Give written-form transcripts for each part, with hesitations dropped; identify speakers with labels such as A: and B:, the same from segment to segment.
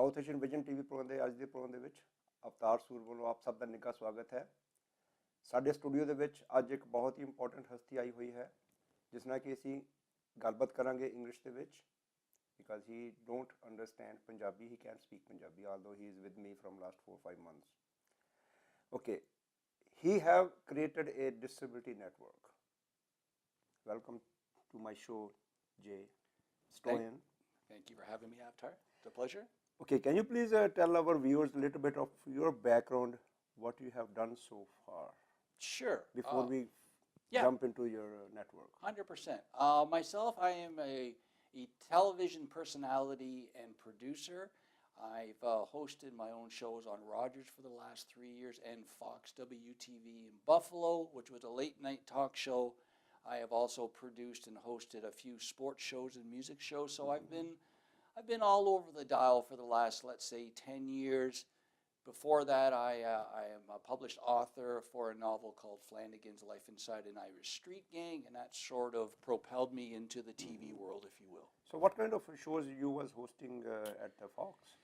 A: South Asian vision TV programme ਦੇ ਅੱਜ ਦੇ ਪ੍ਰੋਗਰਾਮ ਦੇ ਵਿੱਚ ਅਵਤਾਰ ਸੂਰ ਵੱਲੋਂ ਆਪ ਸਭ ਦਾ ਨਿੱਘਾ ਸਵਾਗਤ ਹੈ। ਸਾਡੇ ਸਟੂਡੀਓ ਦੇ ਵਿੱਚ ਅੱਜ ਇੱਕ ਬਹੁਤ ਹੀ ਇੰਪੋਰਟੈਂਟ ਹਸਤੀ ਆਈ ਹੋਈ ਹੈ ਜਿਸ ਨਾਲ ਕਿ ਅਸੀਂ ਗੱਲਬਾਤ ਕਰਾਂਗੇ ਇੰਗਲਿਸ਼ ਦੇ ਵਿੱਚ because he don't understand Punjabi, he can't speak Punjabi although he is with me from last 4-5 months. Okay, he have created a disability network. Welcome to my show, Jay Stoyan.
B: Thank you for having me, Avtaar. It's a pleasure.
A: Okay, can you please tell our viewers a little bit of your background, what you have done so far?
B: Sure.
A: Before we jump into your network.
B: 100%. Myself, I am a television personality and producer. I've hosted my own shows on Rogers for the last 3 years and Fox WTV in Buffalo, which was a late night talk show. I have also produced and hosted a few sports shows and music shows. So I've been all over the dial for the last, let's say, 10 years. Before that, I am a published author for a novel called Flanagan's Life Inside an Irish Street Gang, and that sort of propelled me into the TV world, if you will.
A: So what kind of shows you was hosting at the Fox?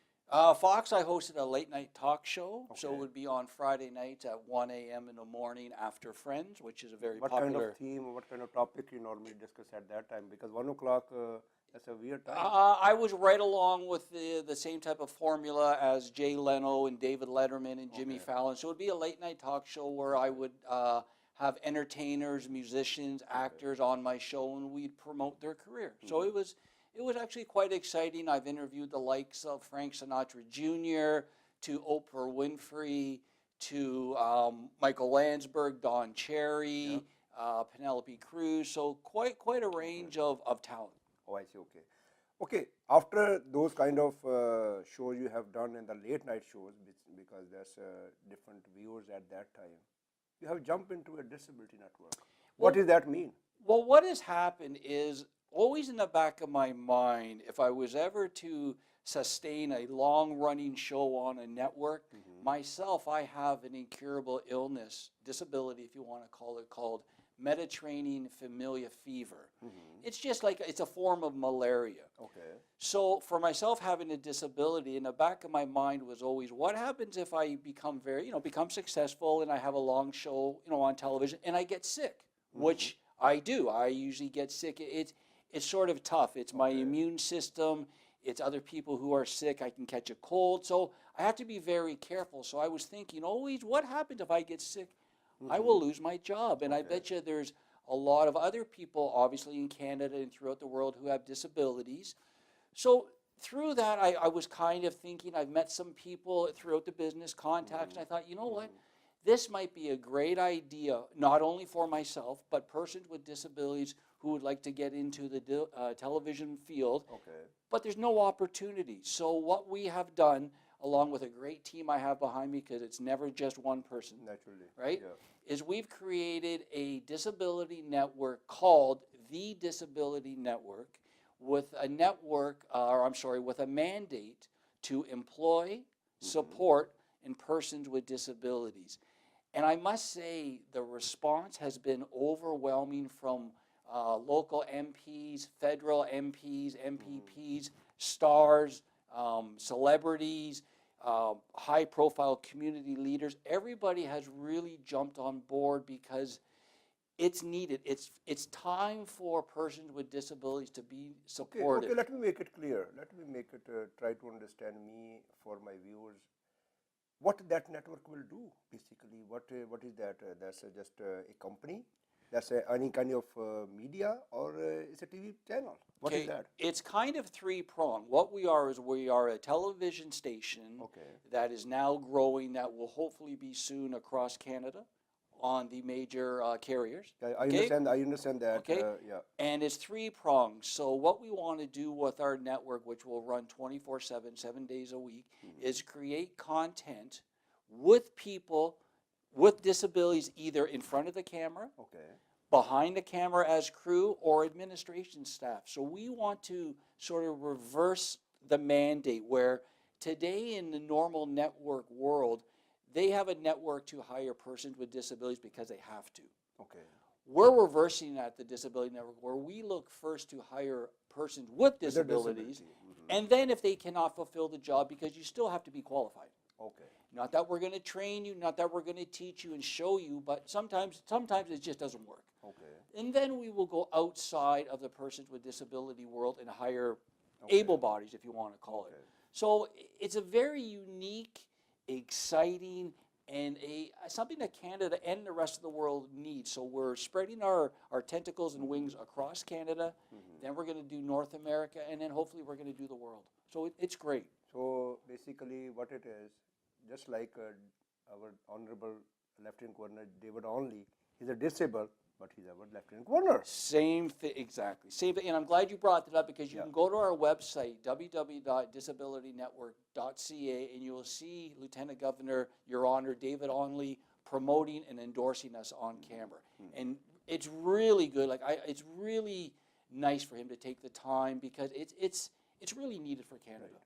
B: Fox, I hosted a late night talk show, so it would be on Friday nights at 1 a.m. in the morning after Friends, which is a very popular...
A: What kind of theme, what kind of topic you normally discuss at that time? Because 1 o'clock, that's a weird time.
B: I was right along with the same type of formula as Jay Leno and David Letterman and Jimmy Fallon. So it would be a late night talk show where I would have entertainers, musicians, actors on my show, and we'd promote their career. So it was actually quite exciting. I've interviewed the likes of Frank Sinatra Jr. to Oprah Winfrey to Michael Landsberg, Don Cherry, Penelope Cruz. So quite a range of talent.
A: Oh, I see. Okay. Okay. After those kind of shows you have done in the late night shows, because there's different viewers at that time, you have jumped into a disability network. What does that mean?
B: Well, what has happened is always in the back of my mind, if I was ever to sustain a long-running show on a network, myself, I have an incurable illness, disability, if you want to call it, called Mediterranean familial fever. It's just like, it's a form of malaria.
A: Okay.
B: So for myself having a disability, in the back of my mind was always, what happens if I become become successful and I have a long show, on television and I get sick, which I do. I usually get sick. It's sort of tough. It's my immune system. It's other people who are sick. I can catch a cold. So I have to be very careful. So I was thinking always, what happens if I get sick? I will lose my job. And I bet you there's a lot of other people, obviously in Canada and throughout the world, who have disabilities. So through that, I was kind of thinking, I've met some people throughout the business contacts, and I thought, you know what? This might be a great idea, not only for myself, but persons with disabilities who would like to get into the television field, but there's no opportunity. So what we have done, along with a great team I have behind me, because it's never just one person,
A: naturally,
B: right, is we've created a disability network called the Disability Network with with a mandate to employ, support, and persons with disabilities. And I must say the response has been overwhelming from local MPs, federal MPs, MPPs, stars, celebrities, high-profile community leaders. Everybody has really jumped on board because it's needed. It's time for persons with disabilities to be supported.
A: Okay, let me make it clear. Let me make it try to understand me for my viewers. What that network will do, basically? What is that? That's just a company? That's any kind of media, or it's a TV channel? What is that?
B: It's kind of three-pronged. What we are is we are a television station that is now growing, that will hopefully be soon across Canada on the major carriers.
A: I understand that.
B: Okay. And it's three-pronged. So what we want to do with our network, which will run 24/7, 7 days a week, is create content with people with disabilities, either in front of the camera, behind the camera as crew, or administration staff. So we want to sort of reverse the mandate where today in the normal network world, they have a network to hire persons with disabilities because they have to. We're reversing that, the Disability Network, where we look first to hire persons with disabilities And then if they cannot fulfill the job, because you still have to be qualified.
A: Okay.
B: Not that we're going to train you, not that we're going to teach you and show you, but sometimes it just doesn't work.
A: Okay.
B: And then we will go outside of the persons with disability world and hire
A: Okay.
B: able bodies, if you want to call
A: Okay.
B: it. So it's a very unique, exciting, and something that Canada and the rest of the world needs. So we're spreading our tentacles and wings across Canada. Then we're going to do North America, and then hopefully we're going to do the world. So it's great.
A: So basically what it is, just like our Honorable Lieutenant Governor David Onley, he's a disabled, but he's our Lieutenant Governor.
B: Same thing, exactly. Same thing, and I'm glad you brought that up, because you
A: Yeah.
B: can go to our website, www.disabilitynetwork.ca, and you will see Lieutenant Governor, Your Honor, David Onley, promoting and endorsing us on camera. And it's really good. It's really nice for him to take the time, because it's really needed for Canada.
A: Right.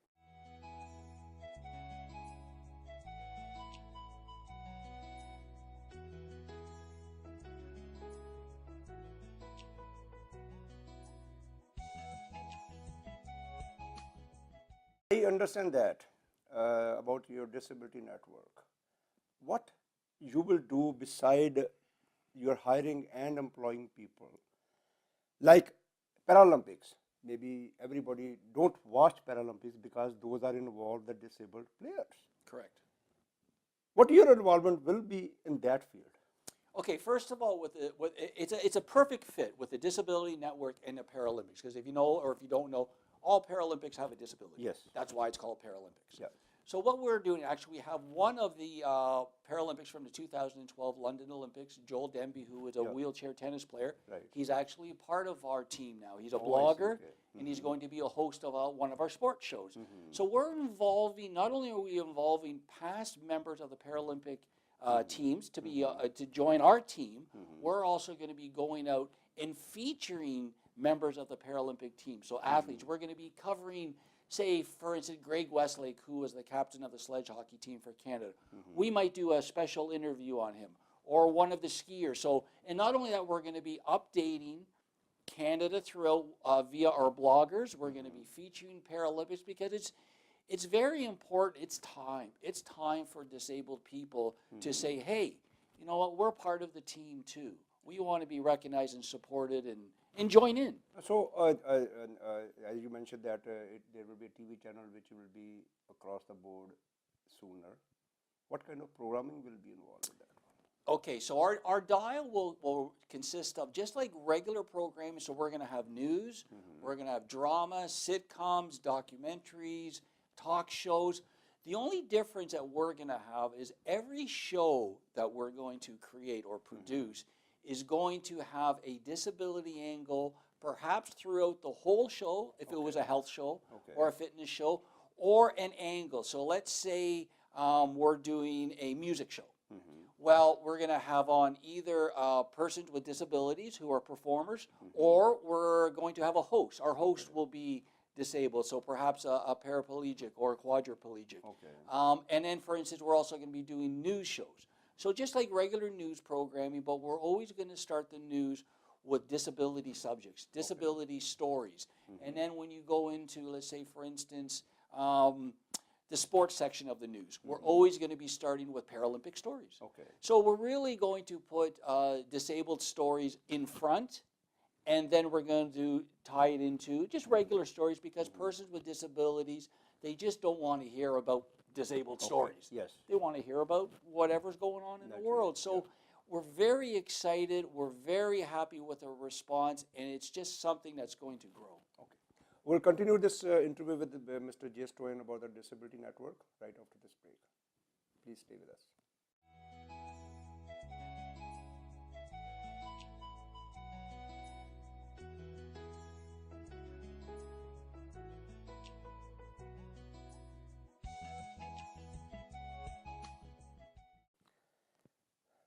A: I understand that about your disability network. What you will do beside your hiring and employing people, like Paralympics? Maybe everybody don't watch Paralympics because those are involved the disabled players.
B: Correct.
A: What your involvement will be in that field?
B: Okay, first of all, it's a perfect fit with the Disability Network and the Paralympics, because if you know or if you don't know, all Paralympics have a disability.
A: Yes.
B: That's why it's called Paralympics.
A: Yeah.
B: So what we're doing, actually, we have one of the Paralympics from the 2012 London Olympics, Joel Denby, who is a
A: Yeah.
B: wheelchair tennis player.
A: Right.
B: He's actually part of our team now. He's a
A: Oh, I see,
B: blogger,
A: okay.
B: and he's going to be a host of one of our sports shows.
A: Mm-hmm.
B: So we're involving, not only are we involving past members of the Paralympic teams to be to join our team, we're also going to be going out and featuring members of the Paralympic team. So athletes, we're going to be covering, say, for instance, Greg Westlake, who was the captain of the sledge hockey team for Canada. We might do a special interview on him, or one of the skiers. So, and not only that, we're going to be updating Canada throughout via our bloggers. We're going to be featuring Paralympics, because it's very important. It's time. It's time for disabled people to say, hey, you know what, we're part of the team too. We want to be recognized and supported and join in.
A: So, as you mentioned that there will be a TV channel which will be across the board sooner. What kind of programming will be involved in that?
B: Okay, so our dial will consist of just like regular programming. So we're going to have news, we're going to have drama, sitcoms, documentaries, talk shows. The only difference that we're going to have is every show that we're going to create or produce is going to have a disability angle, perhaps throughout the whole show, if it was a health show or a fitness show, or an angle. So let's say we're doing a music show. Well, we're going to have on either persons with disabilities who are performers, or we're going to have a host. Our host will be disabled, so perhaps a paraplegic or a quadriplegic. And then, for instance, we're also going to be doing news shows. So just like regular news programming, but we're always going to start the news with disability subjects, disability stories. And then when you go into, let's say, for instance, the sports section of the news, we're always going to be starting with Paralympic stories. So we're really going to put disabled stories in front, and then we're going to tie it into just regular stories, because persons with disabilities, they just don't want to hear about disabled stories.
A: Yes.
B: They want to hear about whatever's going on in the world. So we're very excited. We're very happy with the response, and it's just something that's going to grow.
A: We'll continue this interview with Mr. J. Stoyan about the Disability Network right after this break. Please stay with us.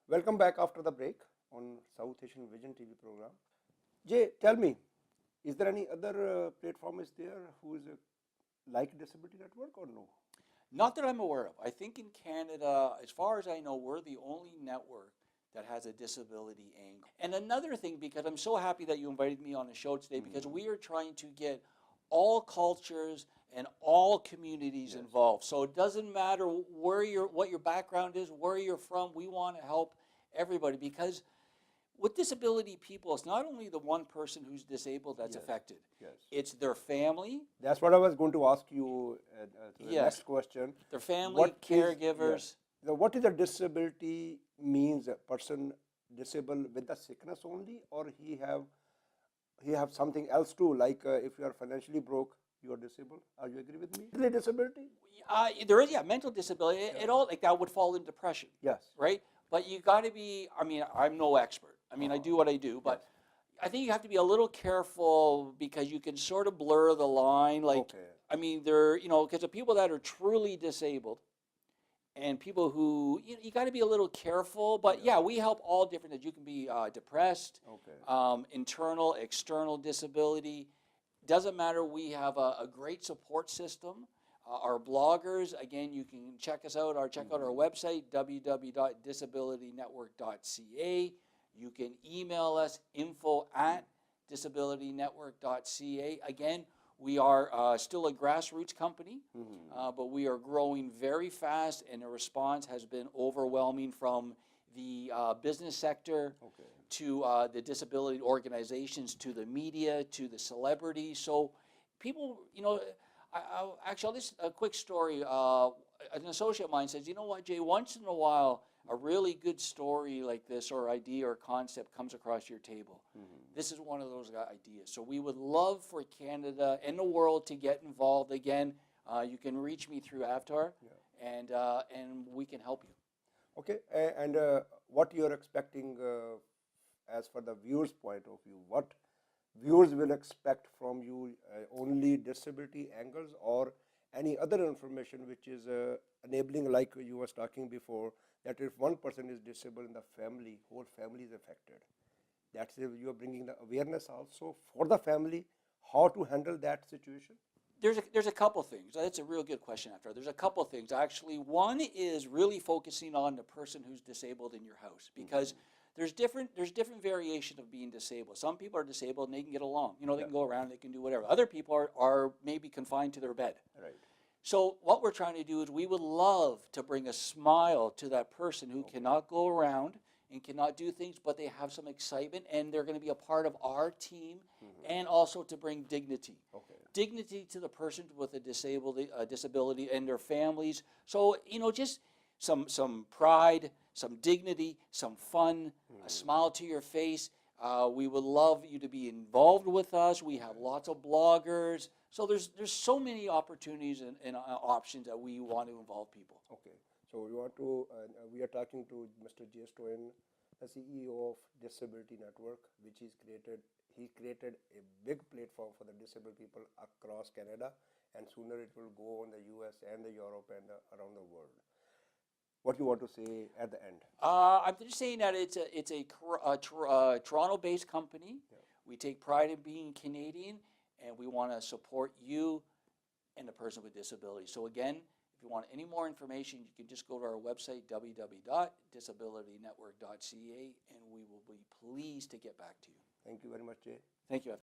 A: Welcome back after the break on South Asian Vision TV program. Jay, tell me, is there any other platform is there who is like Disability Network or no?
B: Not that I'm aware of. I think in Canada, as far as I know, we're the only network that has a disability angle. And another thing, because I'm so happy that you invited me on the show today, because we are trying to get all cultures and all communities involved. So it doesn't matter what your background is, where you're from. We want to help everybody, because with disability people, it's not only the one person who's disabled that's affected.
A: Yes.
B: It's their family.
A: That's what I was going to ask you to the
B: Yes.
A: next question.
B: Their family,
A: What is-
B: caregivers.
A: What is a disability means? A person disabled with the sickness only, or he have something else too, like if you are financially broke, you are disabled. Are you agree with me? Is it disability?
B: There is, mental disability. It all, like, that would fall in depression,
A: Yes.
B: right? But you got to be, I'm no expert. I do what I do, but I think you have to be a little careful, because you can sort of blur the line. Like,
A: Okay.
B: there, because the people that are truly disabled and people who, you got to be a little careful. But yeah, we help all different, that you can be depressed,
A: Okay.
B: internal, external disability. Doesn't matter. We have a great support system. Our bloggers, again, you can check us out, check out our website, www.disabilitynetwork.ca. You can email us, info@disabilitynetwork.ca. Again, we are still a grassroots company, but we are growing very fast, and the response has been overwhelming from the business sector to the disability organizations, to the media, to the celebrities. So people, actually, I'll just a quick story. An associate of mine says, you know what, Jay, once in a while, a really good story like this, or idea or concept, comes across your table. This is one of those ideas. So we would love for Canada and the world to get involved. Again, you can reach me through Avtaar, and we can help you.
A: Okay. And what you are expecting as for the viewers' point of view? What viewers will expect from you? Only disability angles, or any other information which is enabling, like you was talking before, that if one person is disabled in the family, whole family is affected. That's if you are bringing the awareness also for the family, how to handle that situation.
B: There's a couple things. That's a real good question, Avtaar. There's a couple things, actually. One is really focusing on the person who's disabled in your house, because there's different variation of being disabled. Some people are disabled and they can get along. They can go around, they can do whatever. Other people are maybe confined to their bed.
A: Right.
B: So what we're trying to do is, we would love to bring a smile to that person who cannot go around and cannot do things, but they have some excitement, and they're going to be a part of our team, and also to bring dignity. Dignity to the person with a disability and their families. So, just some pride, some dignity, some fun, a smile to your face. We would love you to be involved with us. We have lots of bloggers. So there's so many opportunities and options that we want to involve people.
A: Okay. So we are talking to Mr. J. Stoyan, the CEO of Disability Network, which he created a big platform for the disabled people across Canada, and sooner it will go in the US and the Europe and around the world. What you want to say at the end?
B: I'm just saying that it's a Toronto-based company. We take pride in being Canadian, and we want to support you and the person with disability. So again, if you want any more information, you can just go to our website, www.disabilitynetwork.ca, and we will be pleased to get back to you.
A: Thank you very much, Jay.
B: Thank you.